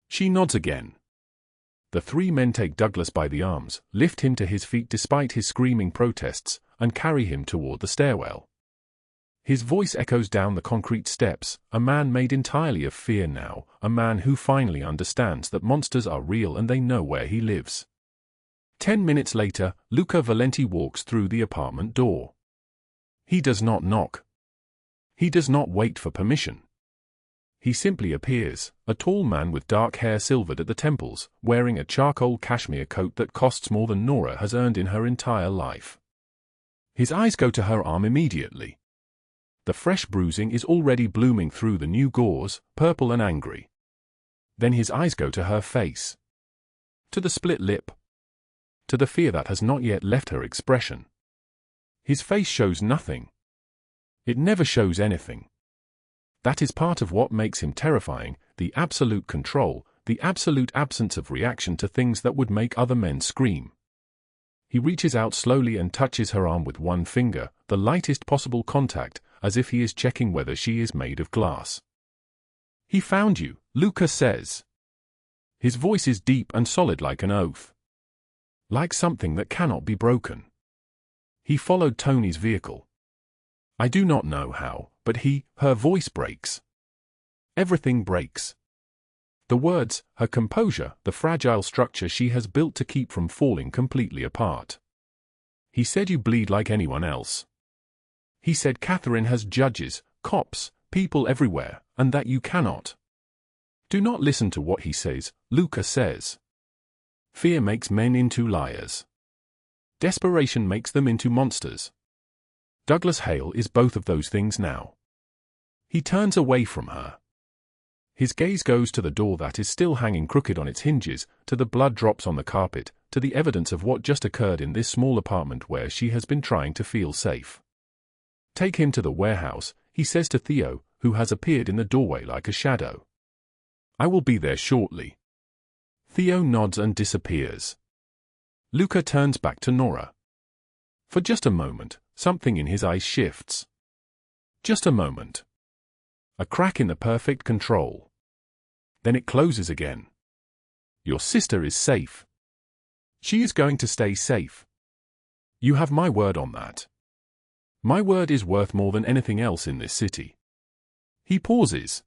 She nods again. The 3 men take Douglas by the arms, lift him to his feet despite his screaming protests, and carry him toward the stairwell. His voice echoes down the concrete steps, a man made entirely of fear now, a man who finally understands that monsters are real and they know where he lives. 10 minutes later, Luca Valenti walks through the apartment door. He does not knock. He does not wait for permission. He simply appears, a tall man with dark hair silvered at the temples, wearing a charcoal cashmere coat that costs more than Nora has earned in her entire life. His eyes go to her arm immediately. The fresh bruising is already blooming through the new gauze, purple and angry. Then his eyes go to her face. To the split lip. to the fear that has not yet left her expression. His face shows nothing. It never shows anything. That is part of what makes him terrifying, the absolute control, the absolute absence of reaction to things that would make other men scream. He reaches out slowly and touches her arm with one finger, the lightest possible contact, as if he is checking whether she is made of glass. "He found you," Luca says. His voice is deep and solid like an oath. Like something that cannot be broken. He followed Tony's vehicle. I do not know how, but her voice breaks. Everything breaks. The words, her composure, the fragile structure she has built to keep from falling completely apart. He said you bleed like anyone else. He said Catherine has judges, cops, people everywhere, and that you cannot. Do not listen to what he says, Luca says. Fear makes men into liars. Desperation makes them into monsters. Douglas Hale is both of those things now. He turns away from her. His gaze goes to the door that is still hanging crooked on its hinges, to the blood drops on the carpet, to the evidence of what just occurred in this small apartment where she has been trying to feel safe. Take him to the warehouse, he says to Theo, who has appeared in the doorway like a shadow. I will be there shortly. Theo nods and disappears. Luca turns back to Nora. For just a moment, something in his eyes shifts. Just a moment. A crack in the perfect control. Then it closes again. Your sister is safe. She is going to stay safe. You have my word on that. My word is worth more than anything else in this city. He pauses.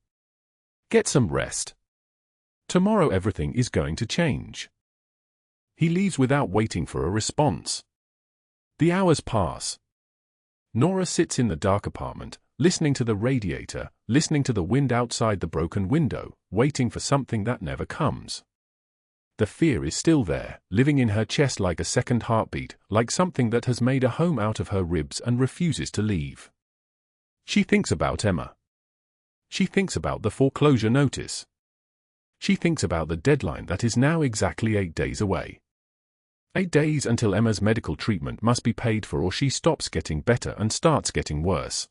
Get some rest. Tomorrow everything is going to change. He leaves without waiting for a response. The hours pass. Nora sits in the dark apartment, listening to the radiator, listening to the wind outside the broken window, waiting for something that never comes. The fear is still there, living in her chest like a second heartbeat, like something that has made a home out of her ribs and refuses to leave. She thinks about Emma. She thinks about the foreclosure notice. She thinks about the deadline that is now exactly 8 days away. 8 days until Emma's medical treatment must be paid for or she stops getting better and starts getting worse.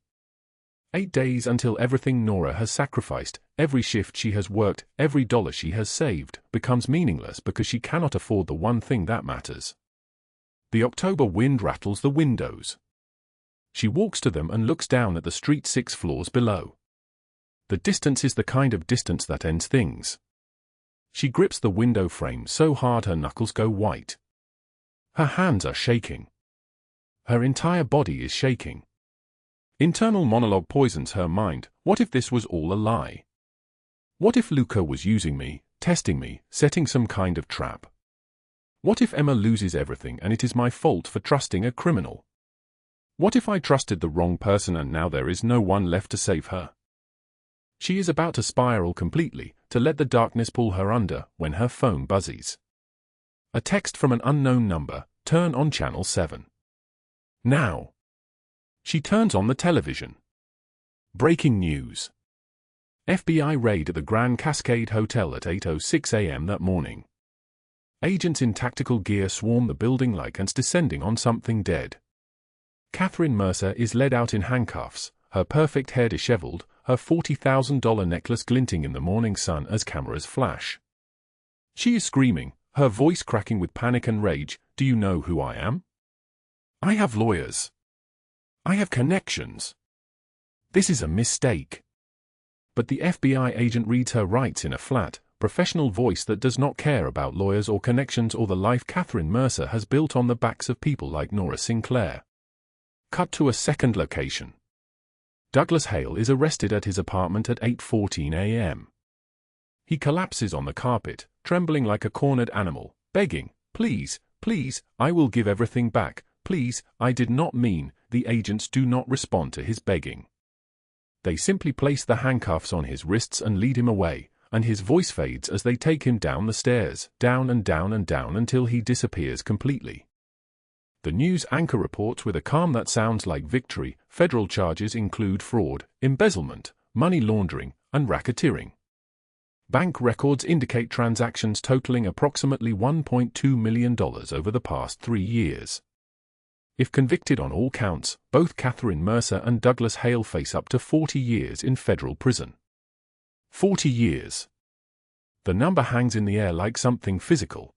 8 days until everything Nora has sacrificed, every shift she has worked, every dollar she has saved, becomes meaningless because she cannot afford the one thing that matters. The October wind rattles the windows. She walks to them and looks down at the street 6 floors below. The distance is the kind of distance that ends things. She grips the window frame so hard her knuckles go white. Her hands are shaking. Her entire body is shaking. Internal monologue poisons her mind. What if this was all a lie? What if Luca was using me, testing me, setting some kind of trap? What if Emma loses everything and it is my fault for trusting a criminal? What if I trusted the wrong person and now there is no one left to save her? She is about to spiral completely, to let the darkness pull her under, when her phone buzzes. A text from an unknown number, turn on channel 7. Now. She turns on the television. Breaking news. FBI raid at the Grand Cascade Hotel at 8:06 a.m. that morning. Agents in tactical gear swarm the building like ants descending on something dead. Catherine Mercer is led out in handcuffs, her perfect hair disheveled, her $40,000 necklace glinting in the morning sun as cameras flash. She is screaming, her voice cracking with panic and rage, "Do you know who I am? I have lawyers. I have connections. This is a mistake." But the FBI agent reads her rights in a flat, professional voice that does not care about lawyers or connections or the life Catherine Mercer has built on the backs of people like Nora Sinclair. Cut to a second location. Douglas Hale is arrested at his apartment at 8:14 a.m. He collapses on the carpet, trembling like a cornered animal, begging, "Please, please, I will give everything back. Please, I did not mean." The agents do not respond to his begging. They simply place the handcuffs on his wrists and lead him away, and his voice fades as they take him down the stairs, down and down and down until he disappears completely. The news anchor reports with a calm that sounds like victory. Federal charges include fraud, embezzlement, money laundering, and racketeering. Bank records indicate transactions totaling approximately $1.2 million over the past 3 years. If convicted on all counts, both Catherine Mercer and Douglas Hale face up to 40 years in federal prison. 40 years. The number hangs in the air like something physical.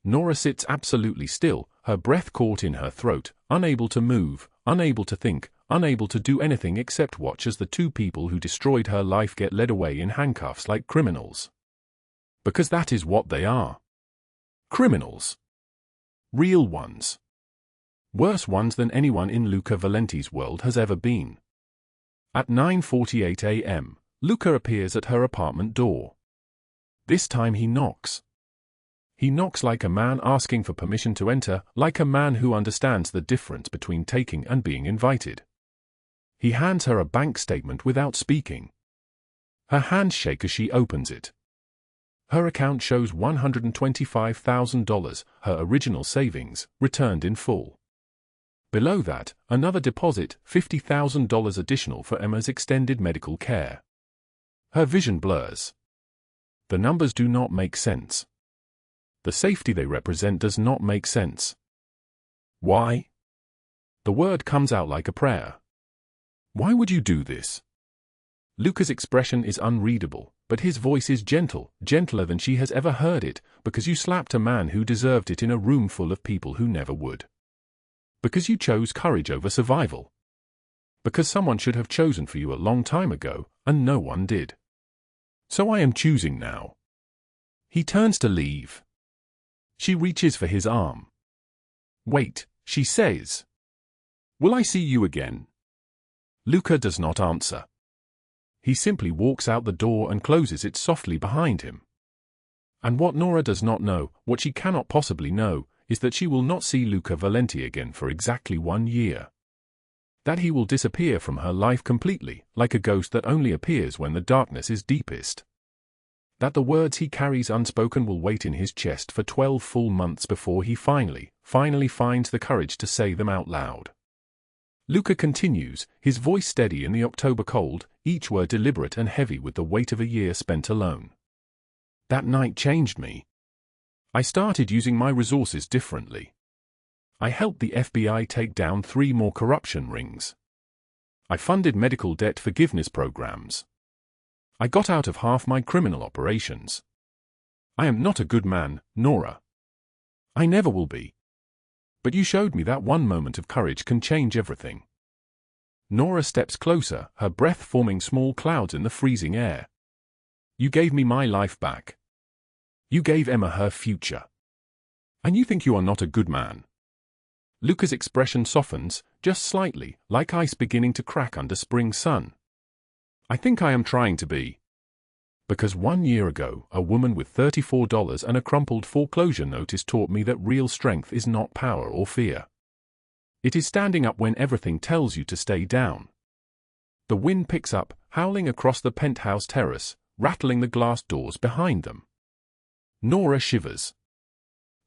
Nora sits absolutely still, her breath caught in her throat, unable to move, unable to think, unable to do anything except watch as the two people who destroyed her life get led away in handcuffs like criminals. Because that is what they are. Criminals. Real ones. Worse ones than anyone in Luca Valenti's world has ever been. At 9:48 a.m., Luca appears at her apartment door. This time he knocks. He knocks like a man asking for permission to enter, like a man who understands the difference between taking and being invited. He hands her a bank statement without speaking. Her hands shake as she opens it. Her account shows $125,000, her original savings, returned in full. Below that, another deposit, $50,000 additional for Emma's extended medical care. Her vision blurs. The numbers do not make sense. The safety they represent does not make sense. Why? The word comes out like a prayer. Why would you do this? Luca's expression is unreadable, but his voice is gentle, gentler than she has ever heard it, because you slapped a man who deserved it in a room full of people who never would. Because you chose courage over survival. Because someone should have chosen for you a long time ago, and no one did. So I am choosing now. He turns to leave. She reaches for his arm. Wait, she says. Will I see you again? Luca does not answer. He simply walks out the door and closes it softly behind him. And what Nora does not know, what she cannot possibly know, is that she will not see Luca Valenti again for exactly 1 year. That he will disappear from her life completely, like a ghost that only appears when the darkness is deepest. That the words he carries unspoken will wait in his chest for 12 full months before he finally finds the courage to say them out loud. Luca continues, his voice steady in the October cold, each word deliberate and heavy with the weight of a year spent alone. That night changed me. I started using my resources differently. I helped the FBI take down 3 more corruption rings. I funded medical debt forgiveness programs. I got out of half my criminal operations. I am not a good man, Nora. I never will be. But you showed me that one moment of courage can change everything. Nora steps closer, her breath forming small clouds in the freezing air. You gave me my life back. You gave Emma her future. And you think you are not a good man. Luca's expression softens, just slightly, like ice beginning to crack under spring sun. I think I am trying to be. Because 1 year ago, a woman with $34 and a crumpled foreclosure notice taught me that real strength is not power or fear. It is standing up when everything tells you to stay down. The wind picks up, howling across the penthouse terrace, rattling the glass doors behind them. Nora shivers.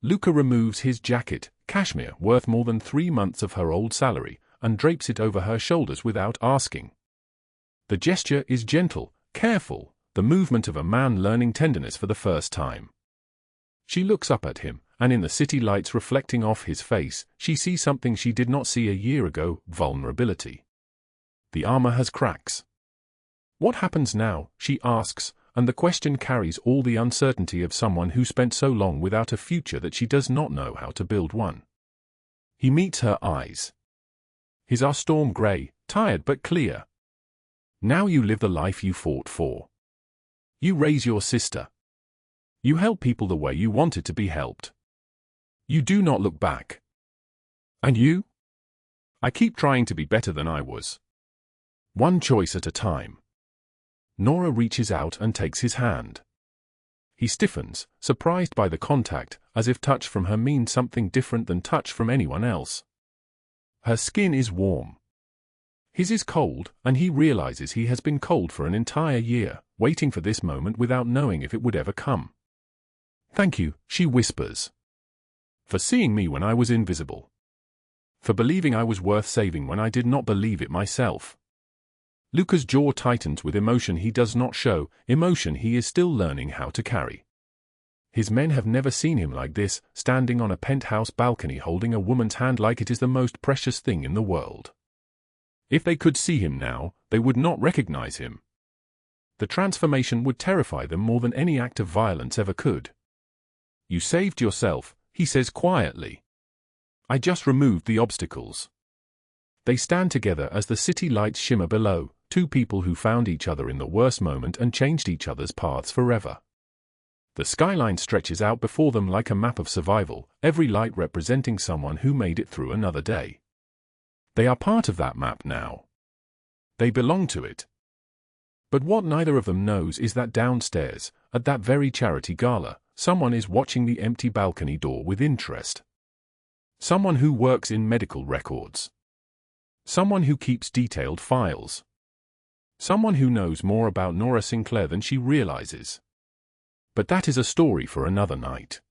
Luca removes his jacket, cashmere worth more than 3 months of her old salary, and drapes it over her shoulders without asking. The gesture is gentle, careful, the movement of a man learning tenderness for the first time. She looks up at him, and in the city lights reflecting off his face, she sees something she did not see a year ago: vulnerability. The armor has cracks. What happens now, she asks, and the question carries all the uncertainty of someone who spent so long without a future that she does not know how to build one. He meets her eyes. His are storm gray, tired but clear. Now you live the life you fought for. You raise your sister. You help people the way you wanted to be helped. You do not look back. And you? I keep trying to be better than I was. One choice at a time. Nora reaches out and takes his hand. He stiffens, surprised by the contact, as if touch from her means something different than touch from anyone else. Her skin is warm. His is cold, and he realizes he has been cold for an entire year, waiting for this moment without knowing if it would ever come. Thank you, she whispers. For seeing me when I was invisible. For believing I was worth saving when I did not believe it myself. Luca's jaw tightens with emotion he does not show, emotion he is still learning how to carry. His men have never seen him like this, standing on a penthouse balcony holding a woman's hand like it is the most precious thing in the world. If they could see him now, they would not recognize him. The transformation would terrify them more than any act of violence ever could. "You saved yourself," he says quietly. "I just removed the obstacles." They stand together as the city lights shimmer below, two people who found each other in the worst moment and changed each other's paths forever. The skyline stretches out before them like a map of survival, every light representing someone who made it through another day. They are part of that map now. They belong to it. But what neither of them knows is that downstairs, at that very charity gala, someone is watching the empty balcony door with interest. Someone who works in medical records. Someone who keeps detailed files. Someone who knows more about Nora Sinclair than she realizes. But that is a story for another night.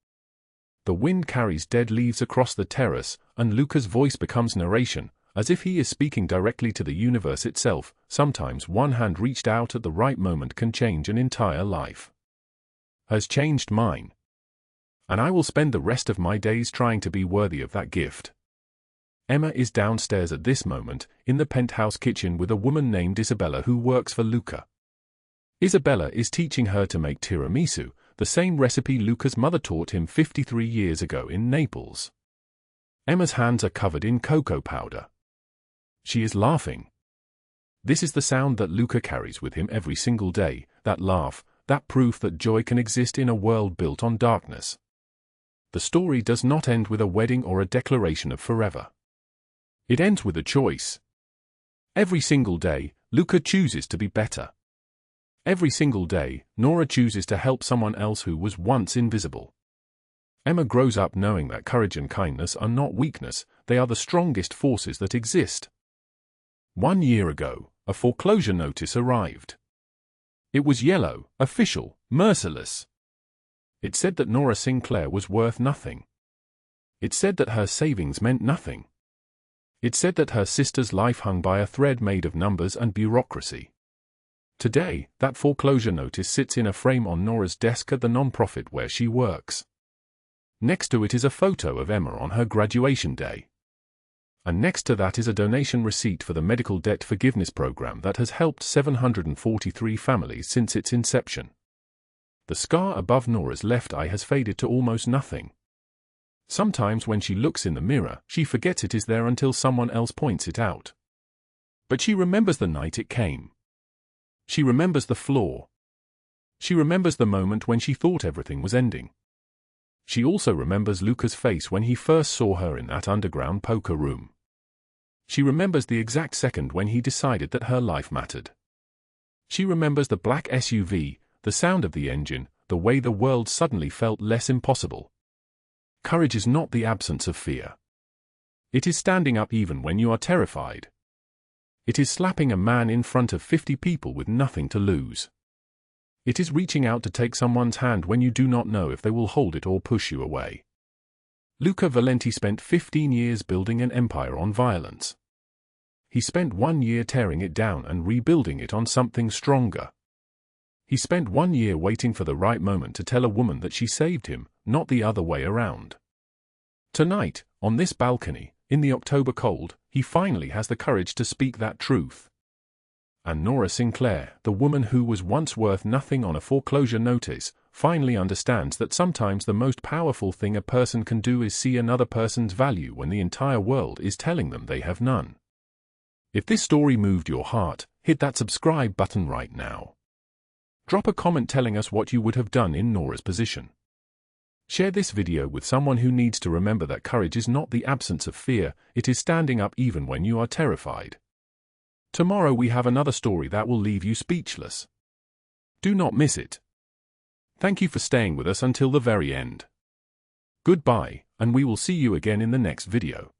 The wind carries dead leaves across the terrace, and Luca's voice becomes narration, as if he is speaking directly to the universe itself. Sometimes one hand reached out at the right moment can change an entire life. Has changed mine. And I will spend the rest of my days trying to be worthy of that gift. Emma is downstairs at this moment, in the penthouse kitchen with a woman named Isabella who works for Luca. Isabella is teaching her to make tiramisu, the same recipe Luca's mother taught him 53 years ago in Naples. Emma's hands are covered in cocoa powder. She is laughing. This is the sound that Luca carries with him every single day, that laugh, that proof that joy can exist in a world built on darkness. The story does not end with a wedding or a declaration of forever. It ends with a choice. Every single day, Luca chooses to be better. Every single day, Nora chooses to help someone else who was once invisible. Emma grows up knowing that courage and kindness are not weakness, they are the strongest forces that exist. 1 year ago, a foreclosure notice arrived. It was yellow, official, merciless. It said that Nora Sinclair was worth nothing. It said that her savings meant nothing. It said that her sister's life hung by a thread made of numbers and bureaucracy. Today, that foreclosure notice sits in a frame on Nora's desk at the non-profit where she works. Next to it is a photo of Emma on her graduation day. And next to that is a donation receipt for the medical debt forgiveness program that has helped 743 families since its inception. The scar above Nora's left eye has faded to almost nothing. Sometimes when she looks in the mirror, she forgets it is there until someone else points it out. But she remembers the night it came. She remembers the flaw. She remembers the moment when she thought everything was ending. She also remembers Luca's face when he first saw her in that underground poker room. She remembers the exact second when he decided that her life mattered. She remembers the black SUV, the sound of the engine, the way the world suddenly felt less impossible. Courage is not the absence of fear. It is standing up even when you are terrified. It is slapping a man in front of 50 people with nothing to lose. It is reaching out to take someone's hand when you do not know if they will hold it or push you away. Luca Valenti spent 15 years building an empire on violence. He spent 1 year tearing it down and rebuilding it on something stronger. He spent 1 year waiting for the right moment to tell a woman that she saved him, not the other way around. Tonight, on this balcony, in the October cold, he finally has the courage to speak that truth. And Nora Sinclair, the woman who was once worth nothing on a foreclosure notice, finally understands that sometimes the most powerful thing a person can do is see another person's value when the entire world is telling them they have none. If this story moved your heart, hit that subscribe button right now. Drop a comment telling us what you would have done in Nora's position. Share this video with someone who needs to remember that courage is not the absence of fear, it is standing up even when you are terrified. Tomorrow we have another story that will leave you speechless. Do not miss it. Thank you for staying with us until the very end. Goodbye, and we will see you again in the next video.